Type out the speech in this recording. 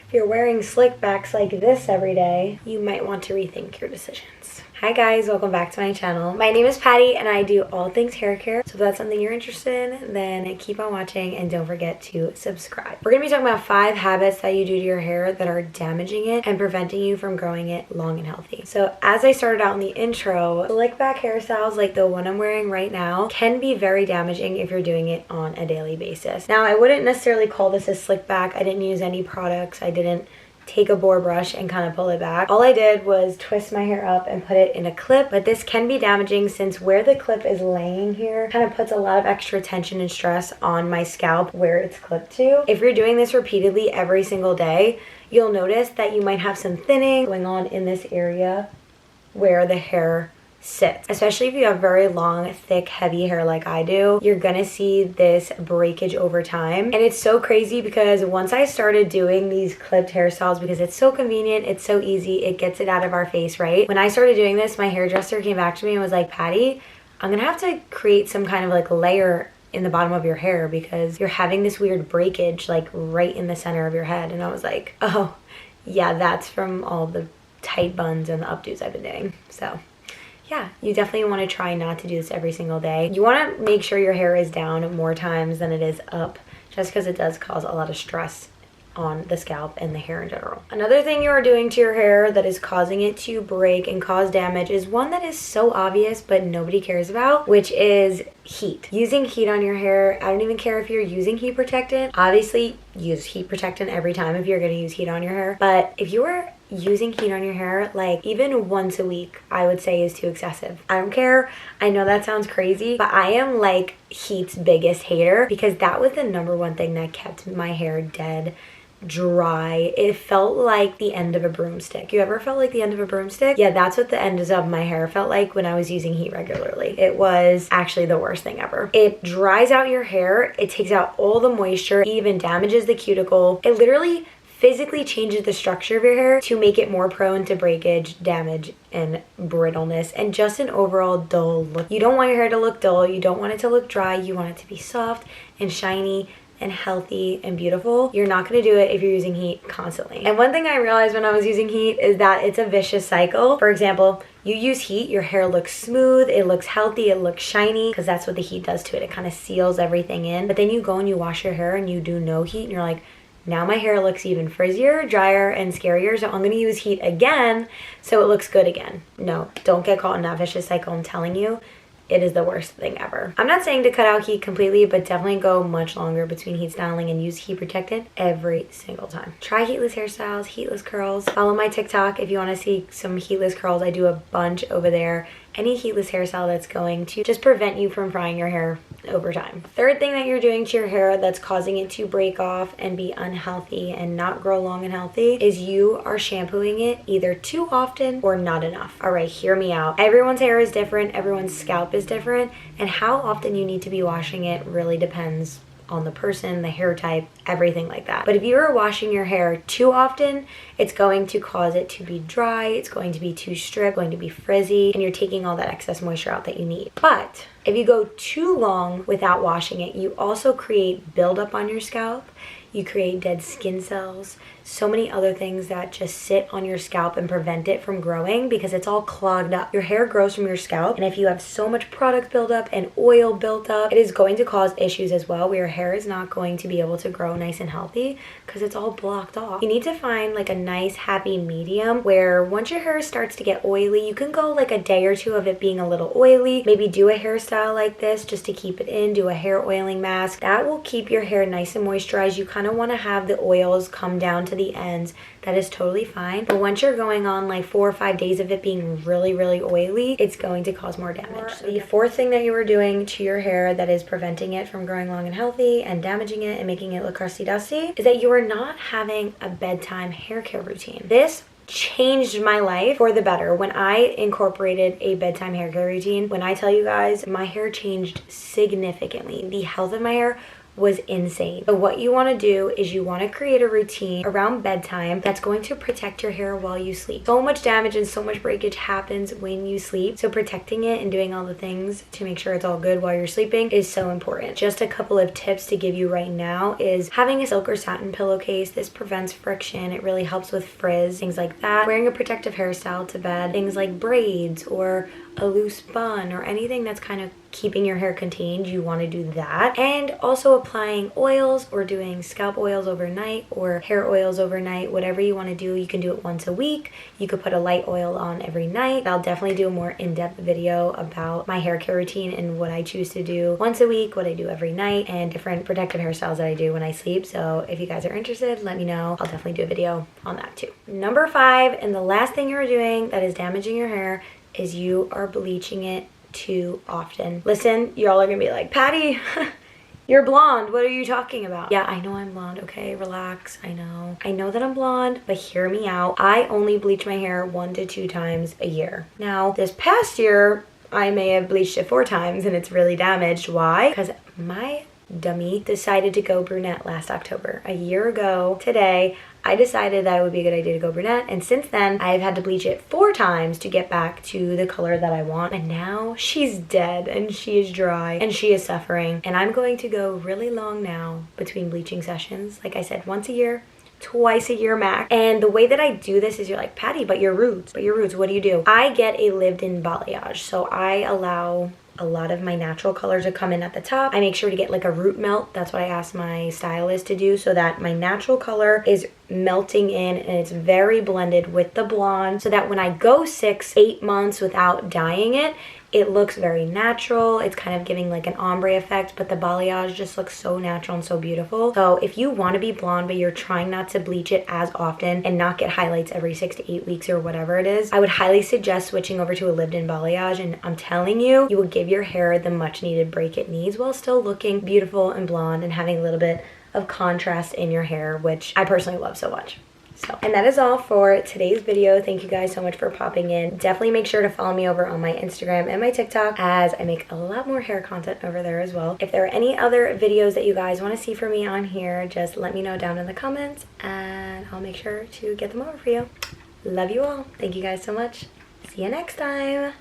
If you're wearing slick backs like this every day, you might want to rethink your decisions. Hi guys, welcome back to my channel. My name is Patty and I do all things hair care. So if that's something you're interested in, then keep on watching and don't forget to subscribe. We're gonna be talking about 5 habits that you do to your hair that are damaging it and preventing you from growing it long and healthy. So as I started out in the intro, slick back hairstyles like the one I'm wearing right now can be very damaging if you're doing it on a daily basis. Now I wouldn't necessarily call this a slick back. I didn't use any products. I didn't take a boar brush and kind of pull it back. All I did was twist my hair up and put it in a clip, but this can be damaging since where the clip is laying here kind of puts a lot of extra tension and stress on my scalp where it's clipped to. If you're doing this repeatedly every single day, you'll notice that you might have some thinning going on in this area where the hair sits. Especially if you have very long, thick, heavy hair like I do, you're gonna see this breakage over time. And it's so crazy because once I started doing these clipped hairstyles, because it's so convenient, it's so easy, it gets it out of our face, right? When I started doing this, my hairdresser came back to me and was like, Patty, I'm gonna have to create some kind of like layer in the bottom of your hair because you're having this weird breakage like right in the center of your head. And I was like, oh yeah, that's from all the tight buns and the updos I've been doing. So yeah, you definitely want to try not to do this every single day. You want to make sure your hair is down more times than it is up, just because it does cause a lot of stress on the scalp and the hair in general. Another thing you are doing to your hair that is causing it to break and cause damage is one that is so obvious but nobody cares about, which is heat. Using heat on your hair. I don't even care if you're using heat protectant. Obviously, use heat protectant every time if you're going to use heat on your hair. But if you are using heat on your hair like even once a week, I would say is too excessive. I don't care. I know that sounds crazy, but I am like heat's biggest hater because that was the #1 thing that kept my hair dead dry. It felt like the end of a broomstick. You ever felt like the end of a broomstick? Yeah, that's what the end of my hair felt like when I was using heat regularly. It was actually the worst thing ever. It dries out your hair, it takes out all the moisture, it even damages the cuticle. It literally physically changes the structure of your hair to make it more prone to breakage, damage, and brittleness, and just an overall dull look. You don't want your hair to look dull, you don't want it to look dry, you want it to be soft and shiny and healthy and beautiful. You're not going to do it if you're using heat constantly. And one thing I realized when I was using heat is that it's a vicious cycle. For example, you use heat, your hair looks smooth, it looks healthy, it looks shiny, because that's what the heat does to it. It kind of seals everything in. But then you go and you wash your hair and you do no heat and you're like, now my hair looks even frizzier, drier, and scarier, so I'm going to use heat again so it looks good again. No, don't get caught in that vicious cycle, I'm telling you. It is the worst thing ever. I'm not saying to cut out heat completely, but definitely go much longer between heat styling and use heat protectant every single time. Try heatless hairstyles, heatless curls. Follow my TikTok if you want to see some heatless curls. I do a bunch over there. Any heatless hairstyle that's going to just prevent you from frying your hair over time. Third thing that you're doing to your hair that's causing it to break off and be unhealthy and not grow long and healthy is you are shampooing it either too often or not enough. All right, hear me out. Everyone's hair is different, everyone's scalp is different, and how often you need to be washing it really depends on the person, the hair type, everything like that. But if you are washing your hair too often, it's going to cause it to be dry, it's going to be too stripped, going to be frizzy, and you're taking all that excess moisture out that you need. But if you go too long without washing it, you also create buildup on your scalp, you create dead skin cells, so many other things that just sit on your scalp and prevent it from growing because it's all clogged up. Your hair grows from your scalp, and if you have so much product buildup and oil built up, it is going to cause issues as well where your hair is not going to be able to grow nice and healthy because it's all blocked off. You need to find like a nice happy medium where once your hair starts to get oily, you can go like a day or two of it being a little oily, maybe do a hairstyle like this just to keep it in, do a hair oiling mask. That will keep your hair nice and moisturized. You kind of want to have the oils come down to the ends. That is totally fine. But once you're going on like 4 or 5 days of it being really, really oily, it's going to cause more damage. So the fourth thing that you are doing to your hair that is preventing it from growing long and healthy and damaging it and making it look crusty dusty is that you are not having a bedtime hair care routine. This changed my life for the better when I incorporated a bedtime hair care routine. When I tell you guys, my hair changed significantly. The health of my hair was insane. So what you want to do is you want to create a routine around bedtime that's going to protect your hair while you sleep. So much damage and so much breakage happens when you sleep. So protecting it and doing all the things to make sure it's all good while you're sleeping is so important. Just a couple of tips to give you right now is having a silk or satin pillowcase. This prevents friction. It really helps with frizz, things like that. Wearing a protective hairstyle to bed, things like braids or a loose bun or anything that's kind of keeping your hair contained, you want to do that. And also applying oils or doing scalp oils overnight or hair oils overnight, whatever you want to do. You can do it once a week. You could put a light oil on every night. I'll definitely do a more in-depth video about my hair care routine and what I choose to do once a week, what I do every night, and different protective hairstyles that I do when I sleep. So if you guys are interested, let me know. I'll definitely do a video on that too. Number 5, and the last thing you're doing that is damaging your hair, is you are bleaching it too often. Listen, y'all are gonna be like, Patty, you're blonde. What are you talking about? Yeah, I know I'm blonde, okay? Relax. I know that I'm blonde, but hear me out. I only bleach my hair 1 to 2 times a year. Now, this past year, I may have bleached it 4 times and it's really damaged. Why? Because my dummy decided to go brunette last October. A year ago today, I decided that it would be a good idea to go brunette, and since then I've had to bleach it 4 times to get back to the color that I want, and now she's dead and she is dry and she is suffering, and I'm going to go really long now between bleaching sessions. Like I said, once a year, twice a year max. And the way that I do this is, you're like, Patty, but your roots, what do you do? I get a lived-in balayage, so I allow a lot of my natural color to come in at the top. I make sure to get like a root melt. That's what I asked my stylist to do, so that my natural color is melting in and it's very blended with the blonde, so that when I go 6-8 months without dyeing it, it looks very natural. It's kind of giving like an ombre effect, but the balayage just looks so natural and so beautiful. So if you want to be blonde but you're trying not to bleach it as often and not get highlights every 6 to 8 weeks or whatever it is, I would highly suggest switching over to a lived-in balayage, and I'm telling you, you will give your hair the much needed break it needs while still looking beautiful and blonde and having a little bit of contrast in your hair, which I personally love so much. So, and that is all for today's video. Thank you guys so much for popping in. Definitely make sure to follow me over on my Instagram and my TikTok, as I make a lot more hair content over there as well. If there are any other videos that you guys want to see from me on here, just let me know down in the comments and I'll make sure to get them over for you. Love you all. Thank you guys so much. See you next time.